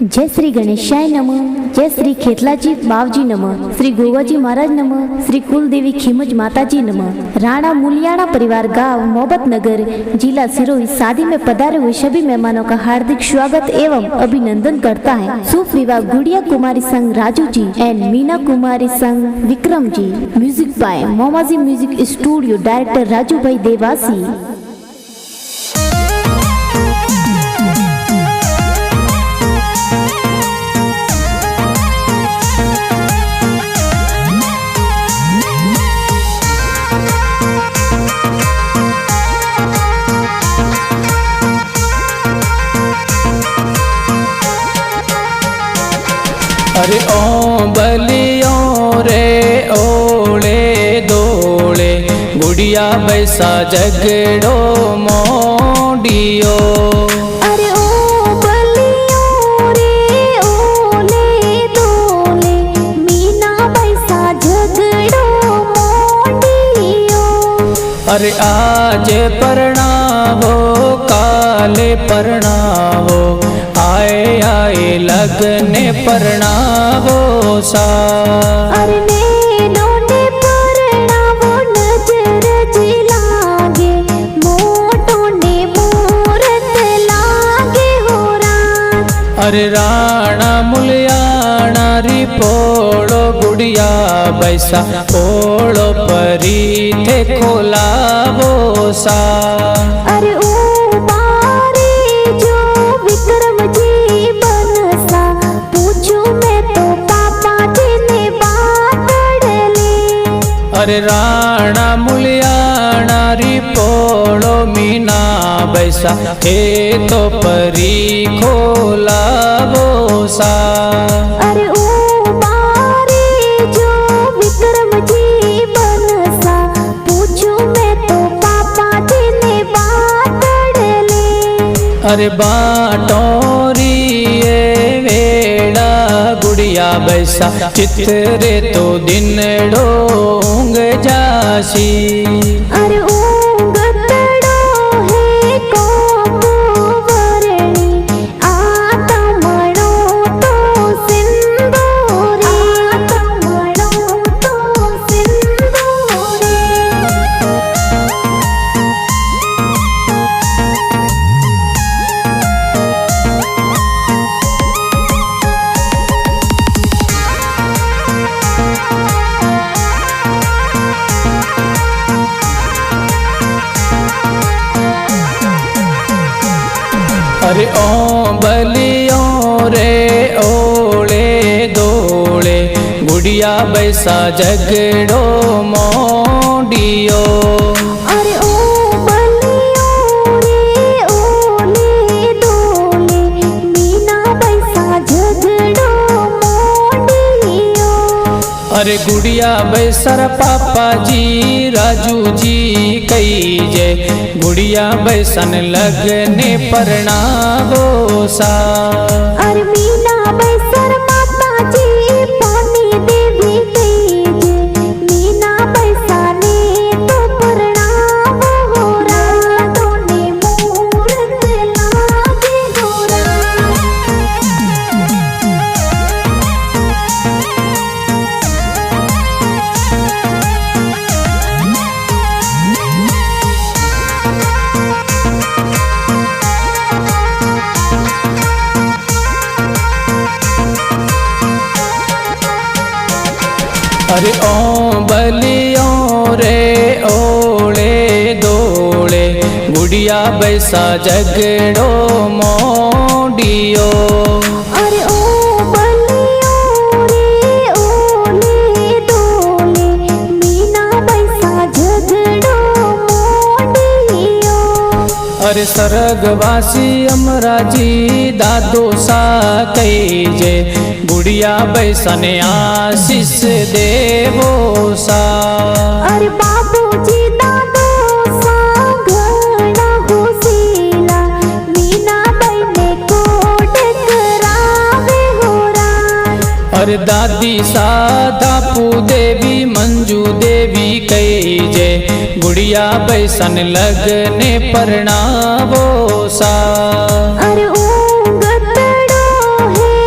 जय श्री गणेशाय नमः। जय श्री खेतलाजी बावजी नमः। श्री गोवाजी महाराज नमः। श्री कुलदेवी खीमज माताजी नमः। राणा मूलियाना परिवार गांव मोहब्बत नगर जिला सिरोही शादी में पधारे हुए सभी मेहमानों का हार्दिक स्वागत एवं अभिनंदन करता है। शुभ विवाह गुड़िया कुमारी संग राजू जी एंड मीना कुमारी संग Vikram ji. Music by Momaji music studio, director Raju भाई देवासी। अरे ओ बलियो रे ओले दोले गुड़िया बैसा जगड़ो मोडियो। अरे ओ बलियो रे ओले दोले मीना बैसा झगड़ो मोडियो। अरे आज परणावो काले परणावो आए आए लगने परणावो सा। अरे नैनो ने परणावो नजर जी लागे मोटो ने मूरत लागे हो रात। अरे राणा मुलियाना री पोड़ो गुड़िया बैसा पोड़ो परी थे खोलावो सा। अरे ओ अरे राणा मुलियाना री पोड़ो मीना बैसा हे तो परी खोलावो सा। अरे ओ बारे जो विक्रम जी बनसा पूछू मैं तो पापा जी ने बात ले। अरे बाटोरी ये वेड़ा गुड़िया बैसा चित्रे तो दिन डोंग जासी। अरे ऊंग तड़ो है कोको वरणी आतमणो तो सिंदूरी। आतमणो तो सिंदूरी। अरे ओ बलियो रे ओले दोले गुड़िया बैसा जगड़ो मोडियो। अरे ओ बलियो रे ओले दोले मीना बैसा झगड़ो मोडियो। अरे गुड़िया बैसर पापा जी राजू जी कई जे गुड़िया बैसन लगने परणावो सा। अरे मीना बैसर माता जी पानी देवी कई जे मीना बैसा ने तो परणावो हो रातों ने मूरत लागे हो रात। अरे ओ बलियो रे ओले दोले गुड़िया बैसा जगड़ो मोडियो। अरे ओ बलियो रे ओले दोले मीना बैसा झगड़ो मोडियो। अरे सरगवासी अमराजी दादो सा कई जे गुड़िया बैसने आशीष देवो सा। अरे बाबूजी दादो सा घना होशीला मीना बाई ने कोट करावे हो रात। अरे दादी सा दापू देवी मंजू देवी कई जे गुड़िया बैसन लगने परणावो सा। अरे ऊंग तड़ो है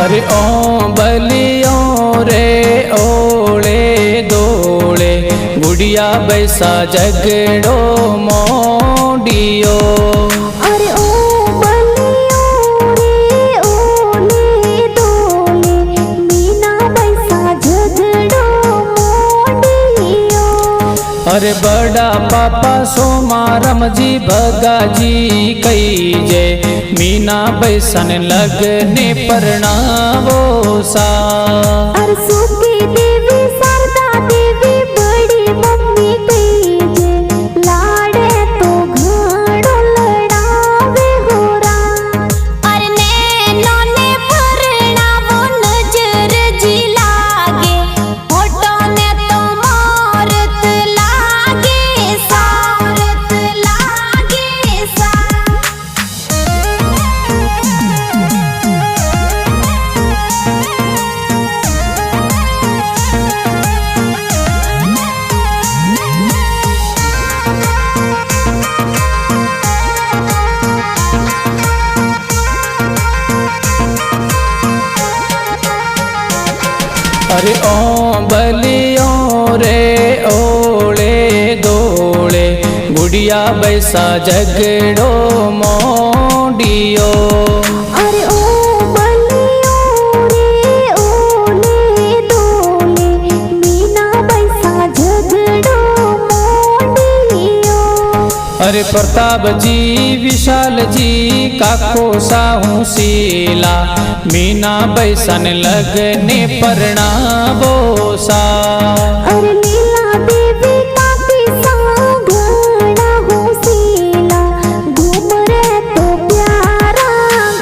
अरे ओ बलियो रे ओले दोले गुड़िया बैसा झगड़ो मोडियो। अरे ओ बलियो रे ओले दोले मीना बैसा झगड़ो मोडियो। अरे बड़ा पापा सोमा रमजी भगाजी कई जे मीना बैसन लगने परणावो सा। अरे सुखी देवी शारदा देवी बड़ी मम्मी कई जे लाड़े तो घड़ो लड़ावे होरा। अरे नैनो ने परणावो नजर जी लागे होठो ने तो मोरत लागे सारत लागे सा। अरे ओ बलियो रे ओले दोले गुड़िया बैसा झगड़ो मोडियो। अरे ओ बलियो रे ओले दोले मीना बैसा झगड़ो मोडियो। अरे प्रताप जी विशाल जी काको साहू सीला मीना बैसन लगने परणावो सा। अरे लीला देवी काकी सांगड़ा हो सीला घूमरे तो प्यारा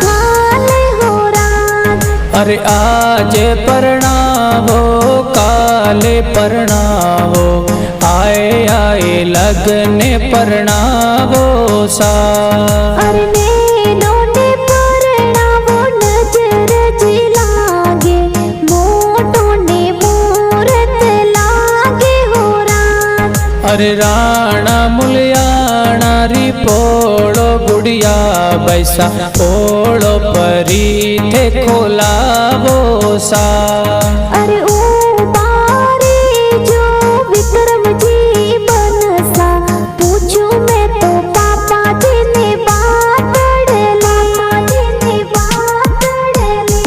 घाले हो रात। अरे आज परणावो काले परणावो आए आए लगने परणावो सा। अरे नैनो ने परणावो नजर जी लागे मोटो ने मूरत लागे हो रात। अरे राणा मुलियाना री पोड़ो गुड़िया बैसा पोड़ो परी थे खोलावो सा। अरे ओ बारे जो विक्रम जी बनसा पूछूं मैं तो पापा जी ने बात डले। पापा जी ने बात डले।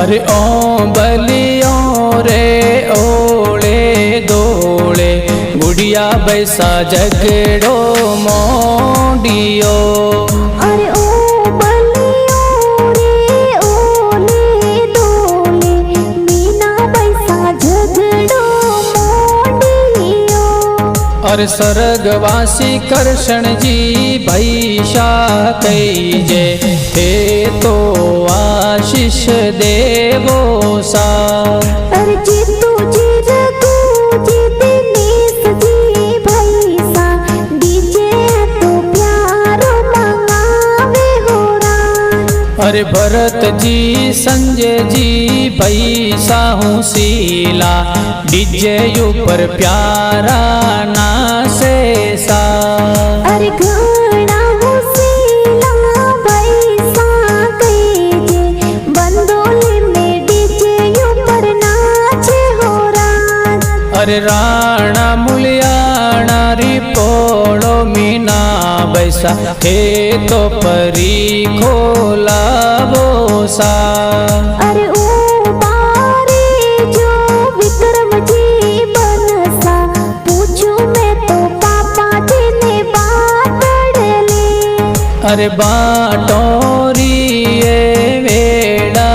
अरे ओ बलियो रे ओले दोले गुड़िया बैसा झगड़ो मोडियो। अरे ओ बलियो रे ओले दोले मीना बैसा झगड़ो मोडियो। अरे स्वर्गवासी कृष्ण जी भैसा कई जे हे तो आशीष देवो सा। अरे जीतू जी रघु जी दिनेश जी भैसा डीजे तो प्यारो मंगावे हो रात। अरे भरत जी संजय जी भैसा हूँ सीला डीजे ऊपर प्यारा नासे सा। अरे घड़ा हो सीला भैसा कई जे बंदोली में डीजे ऊपर नाचे हो रात। अरे राणा मुलियाना री पोड़ो मीना बैसा हे तो परी खोलावो सा। अरे ओ बारे जो विक्रम जी बनसा पूछूं मैं तो पापा जी ने बात डले। अरे बाटोरी ये वेड़ा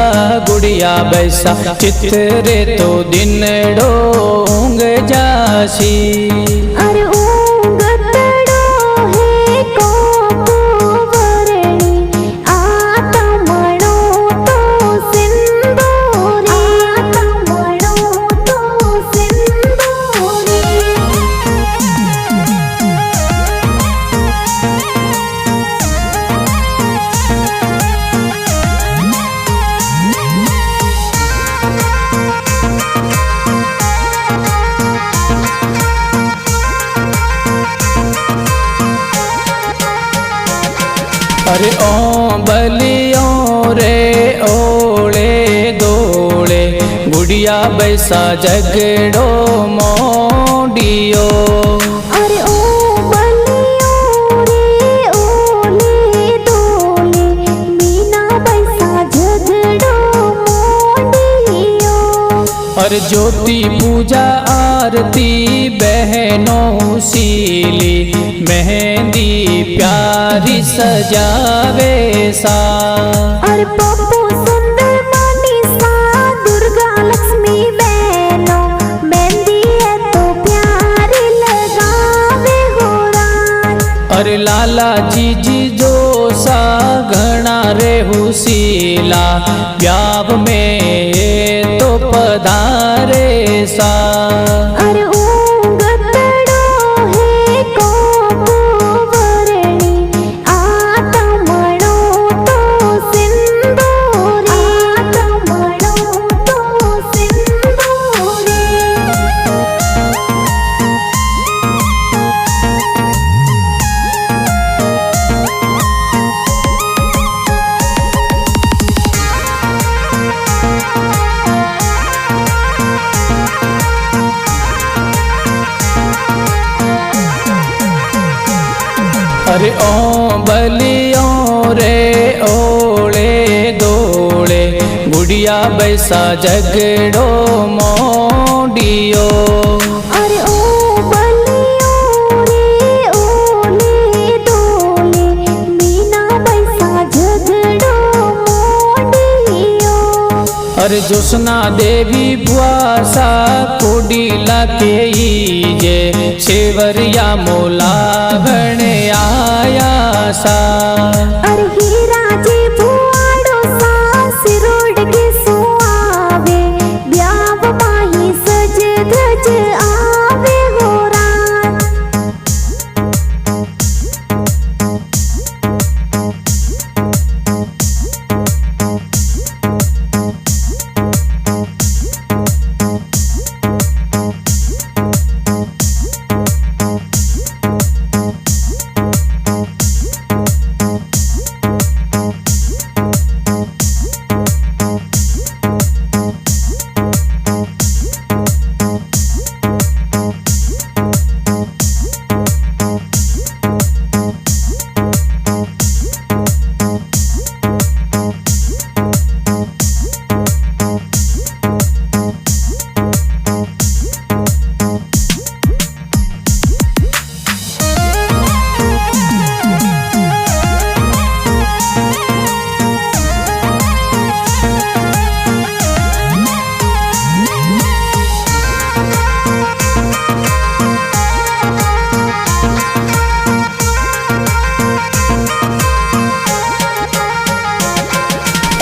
गुड़िया बैसा चित्रे तो दिन डोंग जासी। अरे ऊँगतड़ो है कोको वरणी आतमणो तो सिंदूरी। आतमणो तो सिंदूरी। अरे ओ बलियो रे ओले दोले गुड़िया बैसा झगड़ो मोडियो। अरे ओ बलियो रे ओले दोले मीना बैसा झगड़ो मोडियो। अरे ज्योति पूजा आरती बहनों सीली मेहंदी प्यारी सजावे सा। अरे पप्पू सुंदर मनीषा दुर्गा लक्ष्मी बहनों मेहंदी है तो प्यारी लगावे हो रात। अरे लाला जी जो सा घना रे हुसीला ब्याव में ये तो पधारे सा। अरे ऊंगतड़ो है कोपवरणी आतमणो तो सिंदूरी आतमणो तो सिंदूरी। अरे ओ बलियो रे ओले दोले गुड़िया बैसा झगड़ो मोडियो। अरे ओ बलियो रे ओले दोले मीना बैसा झगड़ो मोडियो। अरे जोसना देवी बुआसा कोडीला के जे सेवरिया मोला गणे आया सा। अरे हीरा जी भुआड़ो सा सिरोड के सुआवे ब्याव माही सज धज आवे हो रात।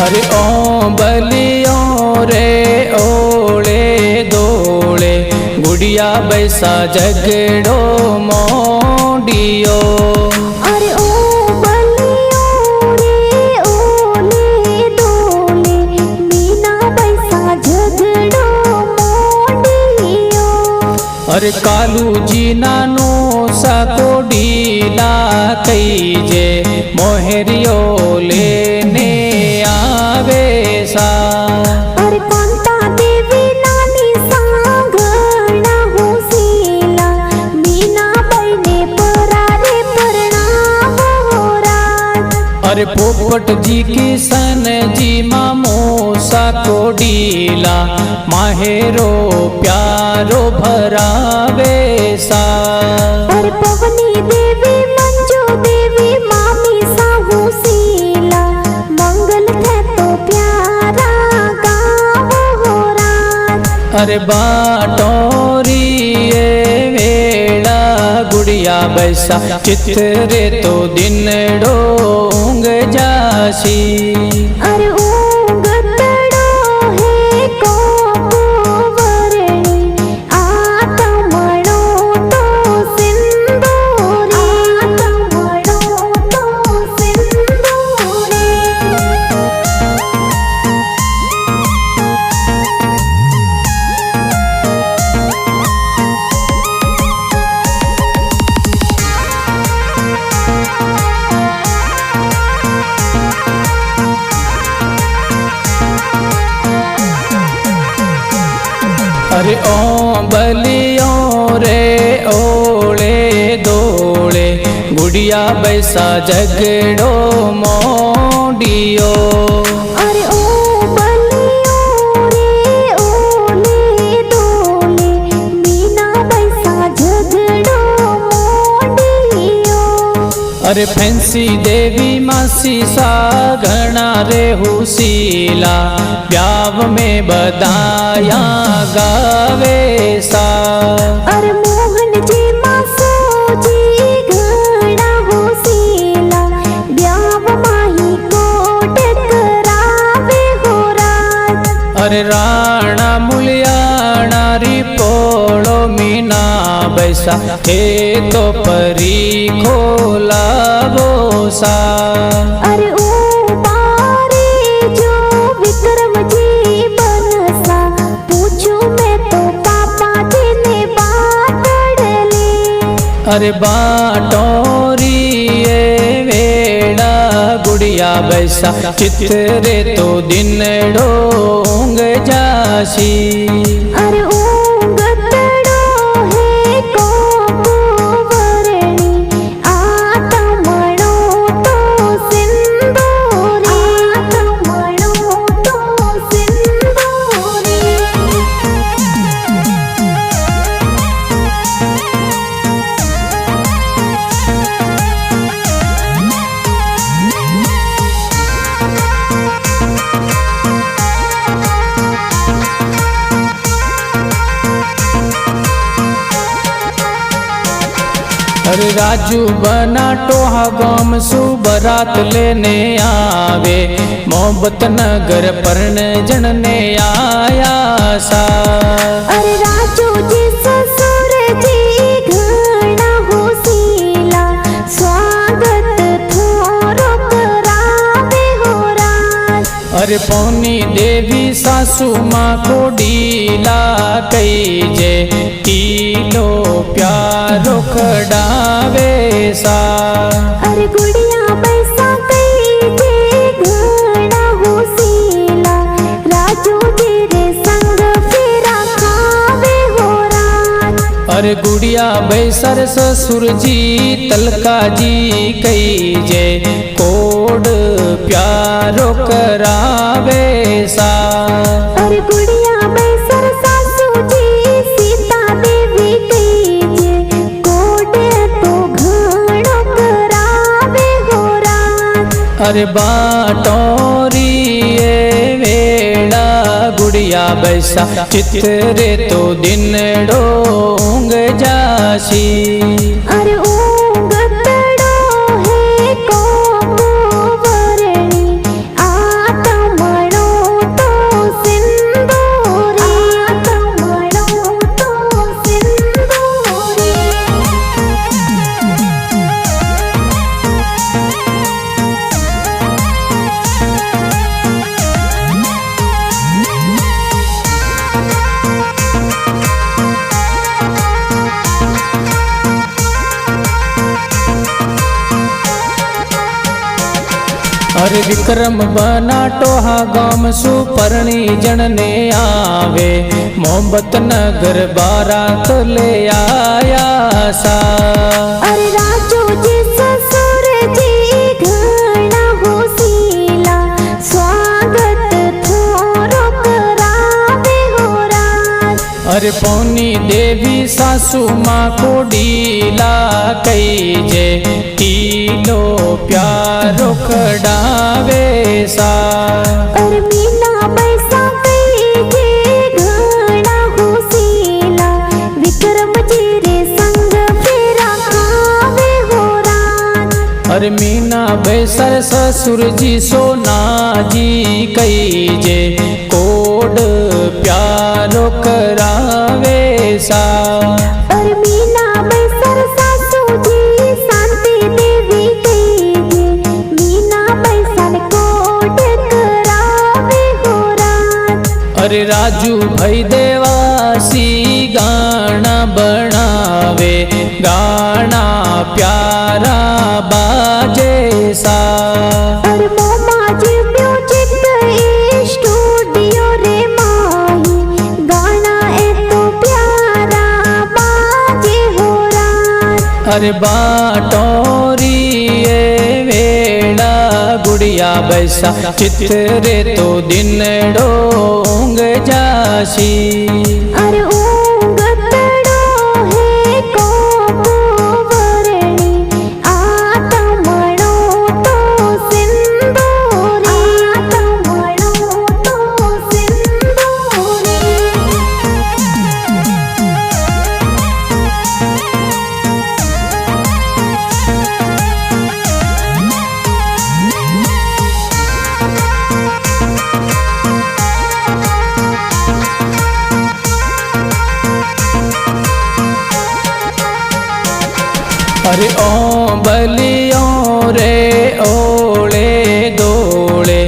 अरे ओ बलियो रे ओले दोले गुड़िया बैसा झगड़ो मोडियो। अरे ओ बलियो रे ओले दोले मीना बैसा झगड़ो मोडियो। अरे कालू जी नानो सा कोडीला कई जे मोहरियो लेने आवे सा। अरे कांता देवी नानी सांगणा हुसीला मीना बने परारे प्रणाम हो रात। अरे पोपट जी किशन जी मामो सा कोडीला माहेरो प्यारो भरावे सा। अरे पवनी देवी मंजू देवी मामी साहू सीला मंगल थे तो प्यारा गाँव हो रात। अरे बाटोरी ये वेला गुड़िया बैसा चित्रे तो दिन डोंग जासी। अरे ऊंगतड़ो है कोपवरणी आतमणो तो सिंदूरी आतमणो तो सिंदूरी। बलियों रे ओले दोले गुड़िया बैसा झगड़ो मोडियो। अरे ओ बलियों रे ओले दोले मीना बैसा झगड़ो मोडियो। अरे फैंसी देवी मासी सा घना रे हुसीला ब्याव में बधाया गावे सा। अरे मोहन जी मासो जी घना हुसीला ब्याव माही कोट करावे हो राज। अरे राणा मुलियाना री पोलो मीना बैसा हे तो परी खोलावो सा। अरे ओ बारे जो विक्रम जी बनसा पूछू मैं तो पापा जी ने बात ले। अरे बाटोरी ये वेड़ा गुड़िया बैसा चित्रे तो दिन डोंग जासी। अरे ऊँगतड़ो है कोपवरणी आतमणो तो सिंदूरी आतमणो तो सिंदूरी। अरे राजू बना टोहा गाम सु बरात लेने आवे मोहब्बत नगर परण जनने आया सा। अरे राजू जी ससुर जी घना होसीला स्वागत थोरो करावे हो राज। अरे पौनी देवी सासू माँ को डीला कई जे कीलो प्यारो खडावे सा। अरे गुड़िया बैसा कई जे घना होसीला राजू जी रे संग फेरा खावे हो राज। अरे गुड़िया बैसर ससुर जी तलका जी कई जे कोड प्यारो करावे सा। अरे गुड़िया बैसर सासू जी सीता देवी कई जे कोडे तो घणो करावे हो राज। अरे बाटोरी ये वेड़ा गुड़िया बैसा चित्रे तो दिन डोंग जासी। अरे ऊँगतड़ो है कोपवरणी आतमणो तो सिंदूरी आतमणो तो सिंदूरी। अरे विक्रम बना टोहा गाम सु परणी जनने आवे मोहब्बत नगर बारात ले आया सा। अरे राजू जी ससुर जी घना होसीला स्वागत थोरो करावे हो राज। अरे पौनी देवी सासू माँ को डीला कई जे कीलो प्यारो खडावे सा। अरे मीना बैसा कई जे घना होसीला विक्रम जी रे संग फेरा खावे हो राज। अरे मीना बैसर ससुर जी सोना जी कई जे कोड प्यारो करावे सा। अरे मीना बैसर सासू जी शांति देवी कई जे मीना बैसन कोट करावे हो राज। अरे राजू भाई देवासी गाना बनावे गाना प्यारा बाजे सा। अरे मोमा जी म्यूजिक स्टूडियो रे माही गाना ए तो प्यारा अरे बाटोरी वेड़ा गुड़िया बैसा चित्रे तो दिन डोंग जासी अरे ऊंगतड़ो है कोपवरणी आतमणो तो सिंदूरी आतमणो तो सिंदूरी अरे ओ बलियों रे ओले दोले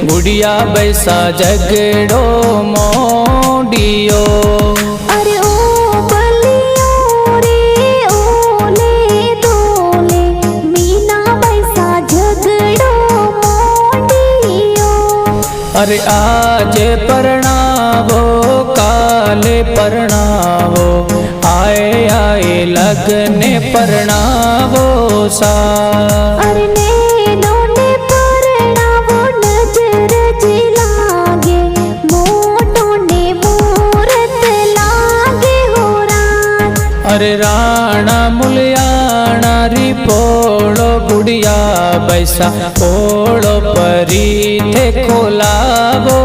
गुड़िया बैसा झगड़ो मोडियो अरे ओ बलियो रे ओले दोले मीना बैसा झगड़ो मोडियो अरे आज परणावो काले परणावो आए आए लगने परणावो सा अरे नैनो ने परणावो नजर जी लागे मोटो ने मूरत लागे हो रात अरे राणा मुलियाना री पोड़ो गुड़िया बैसा पोड़ो परी थे खोलावो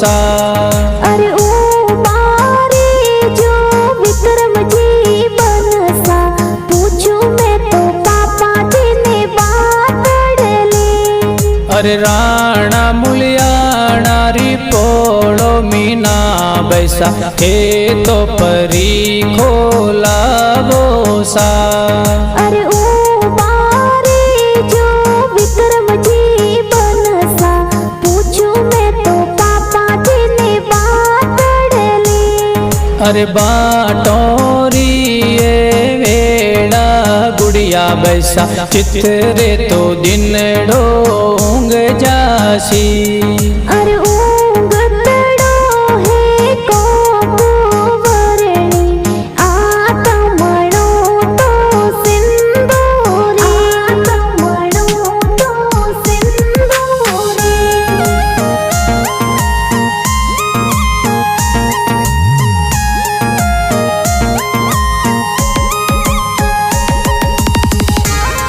सा अरे ओ मारे जो विक्रम जी बनसा पूछूं मैं तो पापा जी ने बात डले अरे राणा मुलियाना री पोड़ो मीना बैसा हे तो परी खोलावो सा अरे ओ मारे जो विक्रम जी बनसा पूछूं मैं तो पापा जी ने बात डले अरे बाटोरी वेड़ा गुड़िया बैसा चित्रे तो दिन डोंग जासी अरे ओ